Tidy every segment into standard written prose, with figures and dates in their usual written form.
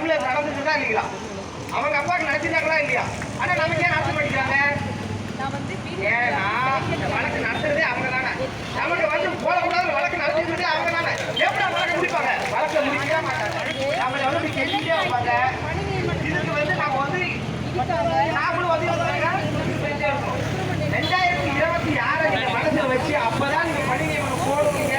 ஊழல் நடந்துச்சுதா இல்லைங்களா? அவங்க அப்பாவுக்கு நடத்திட்டாங்களா இல்லையா? ஆனா நமக்கு ஏன் நடத்த மாட்டேங்கிறாங்க? ஏன்னா இந்த வழக்கு நடத்துறதே அவங்க தானே. நமக்கு வந்து போடக்கூடாது வழக்கு நடத்துறதே அவங்க தானே. எப்படி வழக்கு முடிப்பாங்க? வழக்கை முடிக்கவே மாட்டாங்க. நம்மளை வந்து கெஞ்சிட்டே வைப்பாங்க. இதுக்கு வந்து நாம வந்து நாமளும் வந்து 2026 நீங்க மனசுல வச்சு அப்பதான் நீங்க பணி நியமனம் போடுவீங்க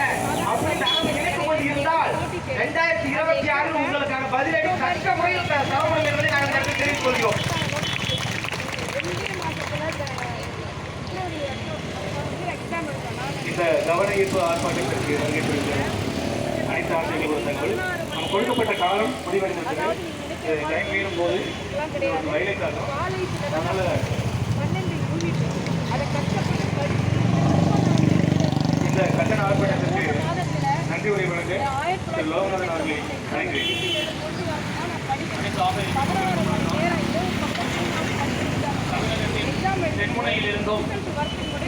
அப்படின்னு நாம நினைக்கும் போது இருந்தால் 2026 உங்களுக்கான பதிலடி தக்க முறையில் தரப்படும் என்பதை நாங்கள் தெரிவித்துக் கொள்கிறோம். இந்த கவன ஈர்ப்பு ஆர்ப்பாட்டத்திற்கு வருகின்ற அனைத்து ஆசிரியர்கள் ஒருத்தங்கள் நம்ம கொடுக்கப்பட்ட காலம் முடிவடைந்திருக்கிறது. டைம் மீறும் போது வயலேட் ஆகும். அதனால இந்த கட்டண ஆர்ப்பாட்டத்திற்கு நன்றி உரை வழங்க திரு லோகநாதன் அவர்களை அழைக்கிறேன். தென்முனையில் இருந்தும்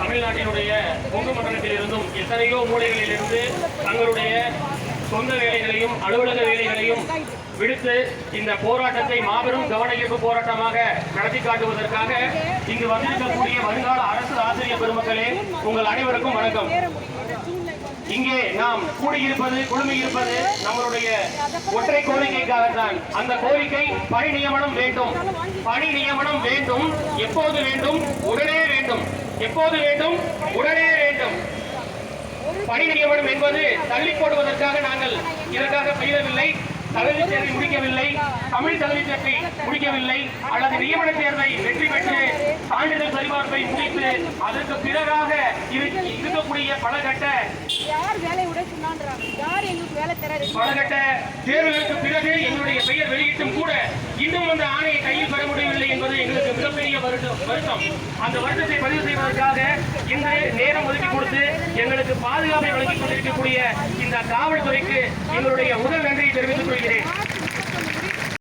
தமிழ்நாட்டினுடைய கொங்கு மண்டலத்தில் இருந்தும் எத்தனையோ மூலைகளில் இருந்து தங்களுடைய சொந்த வேலைகளையும் அலுவலக வேலைகளையும் விடுத்து இந்த போராட்டத்தை மாபெரும் கவன ஈர்ப்பு போராட்டமாக நடத்தி காட்டுவதற்காக இங்கு வந்திருக்கக்கூடிய வருங்கால அரசு ஆசிரியர் பெருமக்களே, உங்கள் அனைவருக்கும் வணக்கம். இங்கே நாம் கூடியிருப்பது குழுமியிருப்பது நம்மளுடைய ஒற்றை கோரிக்கைக்காகத்தான். அந்த கோரிக்கை பணி நியமனம் வேண்டும். பணி நியமனம் வேண்டும். எப்போது வேண்டும்? உடனே வேண்டும். எப்போது வேண்டும்? உடனே வேண்டும். பணி நியமனம் என்பது தள்ளி போடுவதற்காக நாங்கள் இதற்காக பயிரவில்லை. தகுதி தேர்வை முடிக்கவில்லை, தமிழ் தகுதி தேர்வை முடிக்கவில்லை, அல்லது நியமன தேர்வை வெற்றி பெற்று சான்றிதழ் சரிபார்ப்பை முடித்து அதற்கு பிறகாக இருக்கக்கூடிய பலகட்ட தேர்வுகளுக்கு பிறகு எங்களுடைய பெயர் வெளியிட்டும் கூட இன்னும் அந்த ஆணையை கையில் பெற முடியவில்லை என்பது எங்களுக்கு மிகப்பெரிய வருத்தம். அந்த வருத்தத்தை பதிவு செய்வதற்காக இன்று நேரம் ஒதுக்கி கொடுத்து எங்களுக்கு பாதுகாப்பை வழங்கிக் கொண்டிருக்கக்கூடிய இந்த காவல்துறைக்கு எங்களுடைய முதல் நன்றியை தெரிவித்துக் கொள்கிறேன்.